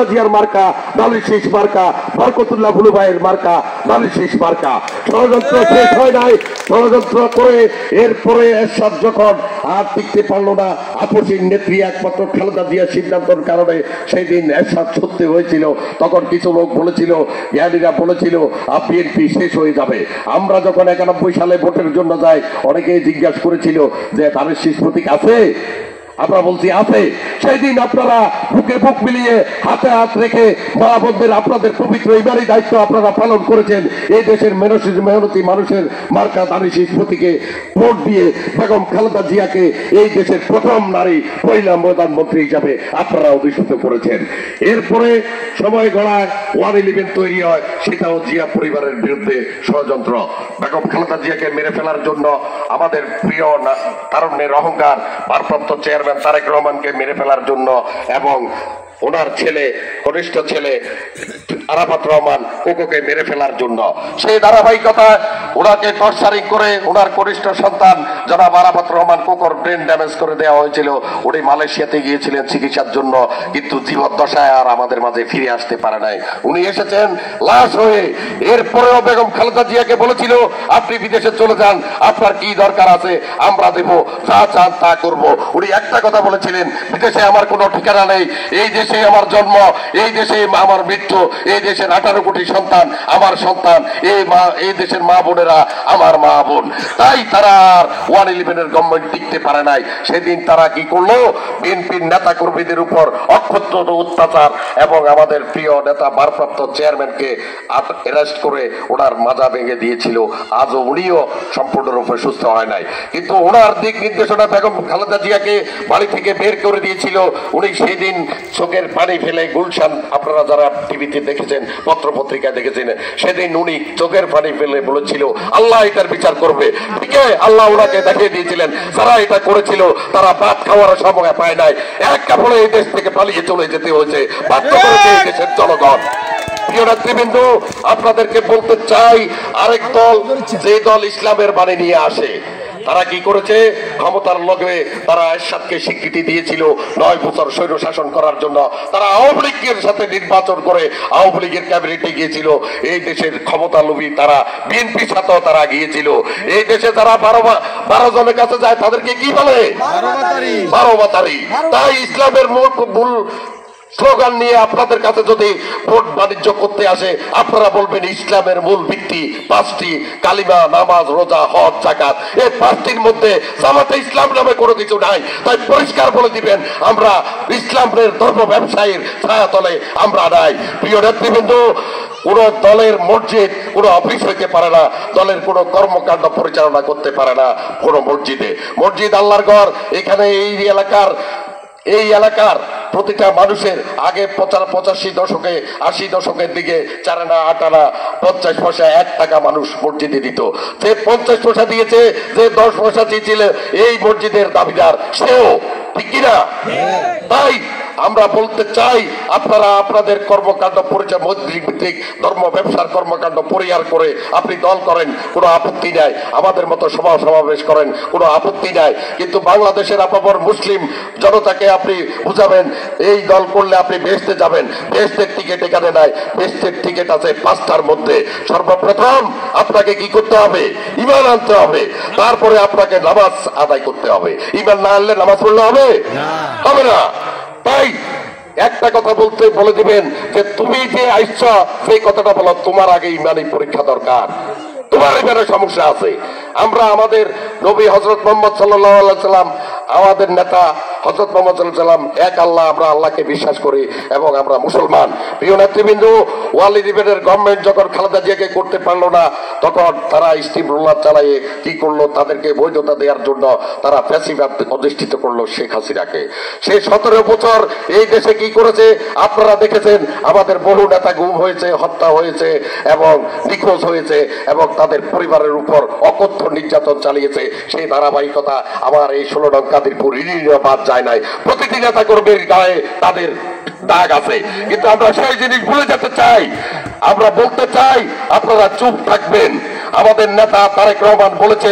জিয়ার মার্কা নালিশ শীষ মার্কা, বরকতুল্লাহ বুলু ভাইয়ের মার্কা নালিশ শীষ মার্কা। ষড়যন্ত্র শেষ হয় নাই, ষড়যন্ত্র করে এরপরে এরশাদ যখন আর টিকতে পারলো না, আপসীর নেত্রী একমাত্র খালেদা জিয়ার সিদ্ধান্তের কারণে সেই দিন এরশাদ সত্যি হয়েছিল। তখন কিছু লোক বলেছিল, জ্ঞানীরা বলেছিল বিএনপি শেষ হয়ে যাবে। আমরা যখন 91 সালে ভোটের জন্য যাই, অনেকেই জিজ্ঞাসা করেছিল যে ধানের শীষ প্রতীক আছে, আমরা বলছি আছে। সেই দিন আপনারা বুকে বুক মিলিয়ে হাতে হাত রেখে মা বোনদের আপনাদের পবিত্র ইমানি দায়িত্ব আপনারা পালন করেছেন। এই দেশের মেহনতি মানুষের মার্কা ধানের শীষ প্রতীকে ভোট দিয়ে বেগম খালেদা জিয়াকে এই দেশের প্রথম নারী মহিলা প্রধানমন্ত্রী হিসাবে আপনারা অধিষ্ঠিত করেছেন। এরপরে সময় গড়ায় 111 তৈরি হয়, সেটাও জিয়া পরিবারের বিরুদ্ধে ষড়যন্ত্র। বেগম খালেদা জিয়াকে মেরে ফেলার জন্য আমাদের প্রিয় তারুণ্যের অহংকার ভারপ্রাপ্ত চেয়ারম্যান তারেক রহমানকে মেরে ফেলার জন্য এবং ওনার ছেলে, কনিষ্ঠ ছেলে আরাফাত রহমান কোকোকে মেরে ফেলার জন্য, সেই ধারাবাহিকতা ওনাকে টর্চারিং করে ওনার কনিষ্ঠ সন্তান জনাব আরাফাত রহমান কোকোর ব্রেন ড্যামেজ করে দেওয়া হয়েছিল। উনি মালয়েশিয়াতে গিয়েছিলেন চিকিৎসার জন্য, কিন্তু জীবদ্দশায় আর আমাদের মাঝে ফিরে আসতে পারে নাই। উনি এসেছেন লাশ হয়ে। এরপরেও বেগম খালেদা জিয়াকে বলেছিল আপনি বিদেশে চলে যান, আপনার কি দরকার আছে আমরা দেব, যা চান তা করব। উনি একটা কথা বলেছিলেন, বিদেশে আমার কোনো ঠিকানা নেই, এই দেশে আমার জন্ম, এই দেশে আমার মৃত্যু, এই দেশের 18 কোটি সন্তান আমার সন্তান, এই দেশের মা বোনেরা আমার মা বোন। তাই তারা 111 গভর্নমেন্ট টিকতে পারে নাই। সেদিন তারা কি করলো, বিএনপির নেতা কর্মীদের উপর অক্ষত অত্যাচার এবং আমাদের প্রিয় নেতা ভারপ্রাপ্ত চেয়ারম্যানকে অ্যারেস্ট করে ওনার মাজা ভেঙে দিয়েছিল। আজও উনিও সম্পূর্ণরূপে সুস্থ হয় নাই, কিন্তু ওনার দিক নির্দেশনা বেগম খালেদা জিয়াকে বাড়ি থেকে বের করে দিয়েছিল। উনি সেদিন চোখের পানি ফেলে গুলশান, আপনারা যারা টিভিতে দেখেছেন, পত্র পত্রিকায় দেখেছেন, সেদিন উনি চোখের পানি ফেলে বলেছিল আল্লাহ এটার বিচার করবে। ঠিক আছে, আল্লাহ ওনাকে দেখিয়ে দিয়েছিলেন যারা এটা করেছিল তারা ভাত খাওয়ার সময় পায় নাই, এক কাপড়ে এই দেশ থেকে পালিয়ে চলে যেতে হয়েছে, বাধ্য করেছে এই দেশের জনগণ। প্রিয় নেতৃবৃন্দ, আপনাদেরকে বলতে চাই, আরেক দল, যে দল ইসলামের বাণী নিয়ে আসে, তারা কি করেছে, ক্ষমতার লগে তারা এরশাদকে স্বীকৃতি দিয়েছিল 9 বছর স্বৈর শাসন করার জন্য। তারা আওয়ামী লীগের সাথে নির্বাচন করে আওয়ামী লীগের ক্যাবিনেটে গিয়েছিল। এই দেশের ক্ষমতা লোভী তারা বিএনপির সাথেও তারা গিয়েছিল। এই দেশে যারা 12 জনের কাছে যায় তাদেরকে কি বলে, 12 মাতারি। তাই ইসলামের মূল স্লোগান নিয়ে আপনাদের কাছে যদি ভোট বাণিজ্য করতে আসে, আপনারা বলবেন ইসলামের মূল ভিত্তি 5টি, কালিমা, নামাজ, রোজা, হজ, যাকাত। এই 5টির মধ্যে জামাতে ইসলাম নামে কোনো কিছু নাই। তাই পরিষ্কার বলে দিবেন আমরা ইসলামের ধর্ম ব্যবসায়ীর ছায়াতলে আমরা নাই। প্রিয় নেতৃবৃন্দ, কোন দলের মসজিদ কোন অফিস হইতে পারে না, দলের কোন কর্মকাণ্ড পরিচালনা করতে পারে না কোন মসজিদে। মসজিদ আল্লাহর ঘর। এখানে এই এলাকার প্রতিটা মানুষের আগে 85 দশকে 80 দশকের দিকে 4 আনা 8 আনা 50 পয়সা 1 টাকা মানুষ মসজিদে দিত। যে 50 পয়সা দিয়েছে, যে 10 পয়সা দিয়েছিল, এই মসজিদের দাবিদার সেও, ঠিক কিনা? তাই আমরা বলতে চাই, আপনারা আপনাদের কর্মকাণ্ড পরিচয় মৈত্রিক ভিত্তিক ধর্ম ব্যবসার কর্মকাণ্ড পরিহার করে আপনি দল করেন, কোনো আপত্তি নাই। আমাদের মতো সমাবেশ করেন, কোনো আপত্তি নাই। কিন্তু বাংলাদেশের আপামর মুসলিম জনতাকে আপনি বুঝাবেন এই দল করলে আপনি বেহেশতে যাবেন। বেহেশতের টিকিট এখানে নাই, বেহেশতের টিকিট আছে 5টার মধ্যে। সর্বপ্রথম আপনাকে কি করতে হবে, ঈমান আনতে হবে, তারপরে আপনাকে নামাজ আদায় করতে হবে। ঈমান না আনলে নামাজ পড়লে হবে না। তাই একটা কথা বলে দিবেন যে তুমি যে আইছ সেই কথাটা বলো, তোমার আগে ইমানি পরীক্ষা দরকার, তোমার এবারে সমস্যা আছে। আমরা আমাদের নবী হযরত মুহাম্মদ সাল্লাল্লাহু আলাইহি সাল্লাম, আমাদের নেতা হযরত মুহাম্মদ সাল্লাল্লাহু আলাইহি সাল্লাম এক আল্লাহ, আমরা আল্লাহকে বিশ্বাস করি এবং আমরা মুসলমান। প্রিয় নেতৃবৃন্দ, ওয়ালিদিবের গভর্নমেন্ট যখন খালেদা জিয়াকে করতে পারলো না, তখন তারা স্টিম রোলার চালিয়ে কি করলো, তাদেরকে বৈধতা দেওয়ার জন্য তারা ফ্যাসিবাদ অধিষ্ঠিত করলো শেখ হাসিনাকে। সে 17 বছর এই দেশে কি করেছে আপনারা দেখেছেন। আমাদের বহু নেতা গুম হয়েছে, হত্যা হয়েছে এবং নিখোঁজ হয়েছে এবং তাদের পরিবারের উপর অকথ্য নির্যাতন চালিয়েছে। সেই ধারাবাহিকতা আমার এই 16 নং কাদিরপুর বাদ যায় নাই। প্রতিটি নেতা কর্মীর গায়ে তাদের দাগ আছে, কিন্তু আমরা সেই জিনিস ভুলে যেতে চাই। আমরা বলতে চাই আপনারা চুপ থাকবেন। আমাদের নেতা তারেক রহমান বলেছে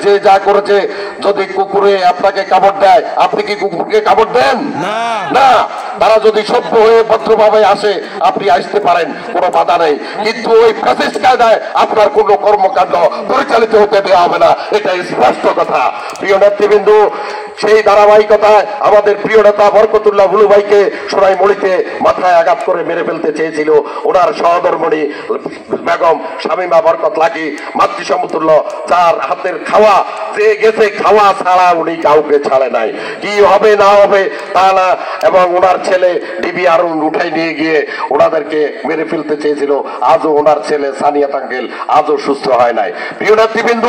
যে যা করেছে যদি কুকুরে আপনাকে কামড় দেয়, আপনি কি কুকুরকে কামড় দেন? না। তারা যদি সভ্য হয়ে ভদ্রভাবে আসে, আপনি আসতে পারেন, কোনো বাধা নেই। কিন্তু ওই ফ্যাসিস্ট কায়দায় আপনার কোনো কর্মকাণ্ড পরিচালিত হতে দেওয়া হবে না, এটা স্পষ্ট কথা। প্রিয় নেতৃবৃন্দ, সেই ধারাবাহিকতায় আমাদের প্রিয় নেতা বরকতুল্লাহ বুলু ভাইকে সোনাইমুড়িতে মাথায় আঘাত করে মেরে ফেলতে চেয়েছিল ওনার সহধর্মণী বেগম শামীমা বরকত লাকি, মাতৃসমতুল্য, যার হাতের খাওয়া যে গেছে খাওয়া ছাড়া উনি কাউকে ছাড়ে নাই। কি হবে না হবে তা না, এবং ওনার ছেলে ডিবি আরুন উঠাই নিয়ে গিয়ে ওনাদেরকে মেরে ফেলতে চেয়েছিল। আজও ওনার ছেলে সানিয়া তাঙ্গেল আজও সুস্থ হয় নাই। প্রিয় নেতৃবৃন্দ,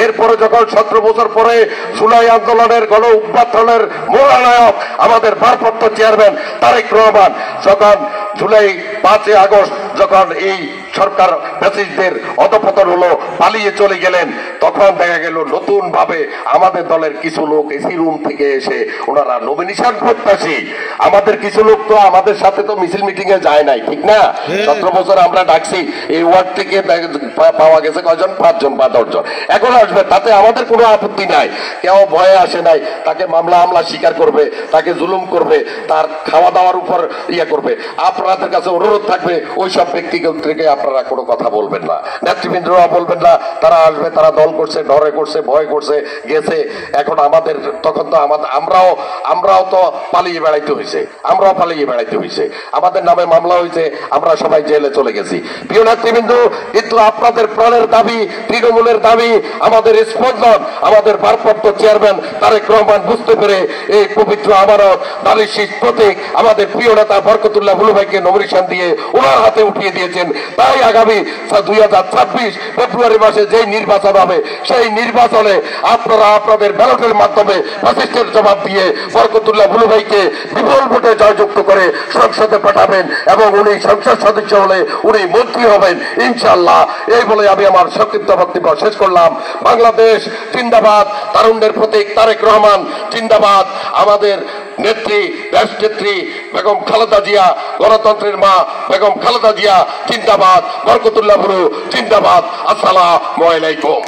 এরপরে যখন 17 বছর পরে জুলাই আন্দোলনের গণ উত্থানের মূলনায়ক আমাদের ভারপ্রাপ্ত চেয়ারম্যান তারেক রহমান যখন জুলাই 5 আগস্ট যখন এই সরকার ফ্যাসিস্টদের অধঃপতন হলো, পালিয়ে চলে গেলেন, তখন দেখা গেল নতুন ভাবে আমাদের দলের কিছু লোক এসি রুম থেকে এসে ওনারা নমিনেশন প্রত্যাশী। আমাদের কিছু লোক তো আমাদের সাথে তো মিছিল মিটিং এ যায় নাই, ঠিক না? 17 বছর আমরা ডাকছি, এই ওয়ার্ড থেকে পাওয়া গেছে কয়জন? 5 জন বা 10 জন। এখন আসবে, তাতে আমাদের কোনো আপত্তি নাই, কেউ ভয়ে আসে নাই। তাকে মামলা স্বীকার করবে, তাকে জুলুম করবে, তার খাওয়া দাওয়ার উপর করবে। আপনাদের কাছে অনুরোধ থাকবে ওই সব ব্যক্তিকে আপনারা কোনো কথা বলবেন না, নেতৃবৃন্দরা বলবেন না। তারা আসবে, তারা দল করছে, ডরে করছে, ভয় করছে, গেছে। এখন আমাদের তখন তো আমরাও তো পালিয়ে বেড়াইতে হয়েছে, আমাদের নামে মামলা হয়েছে, আমরা সবাই জেলে চলে গেছি। প্রিয় নেতৃবৃন্দ, কিন্তু আপনাদের প্রাণের দাবি, তৃণমূলের দাবি, আমাদের স্পন্দন, আমাদের ভারপ্রাপ্ত চেয়ারম্যান তারেক রহমান বুঝতে পেরে এই পবিত্র আমানত নারীর শীষ প্রতীক আমাদের প্রিয় নেতা বরকতুল্লাহ বুলু ভাইকে নমিনেশন দিয়ে ওনার হাতে উঠিয়ে দিয়েছেন। তাই আগামী 2026 ফেব্রুয়ারি মাসে যেই নির্বাচন হবে, সেই নির্বাচনে আপনারা আপনাদের ব্যালটের মাধ্যমে ফ্যাসিস্টের জবাব দিয়ে বরকতুল্লাহ বুলু ভাইকে বিপুল ভোটে জয়যুক্ত করে সংসদে পাঠাবেন, এবং উনি সংসদ সদস্য হলে উনি মন্ত্রী হবেন ইনশাআল্লাহ। এই বলে আমি আমার সংক্ষিপ্ত বক্তব্য শেষ করলাম। বাংলাদেশ জিন্দাবাদ, তারুণ্যের প্রতীক তারেক রহমান জিন্দাবাদ, আমাদের নেত্রী রাষ্ট্রনেত্রী বেগম খালেদা জিয়া, গণতন্ত্রের মা বেগম খালেদা জিয়া জিন্দাবাদ, বরকতুল্লাহ বুলু জিন্দাবাদ। আসসালামু আলাইকুম।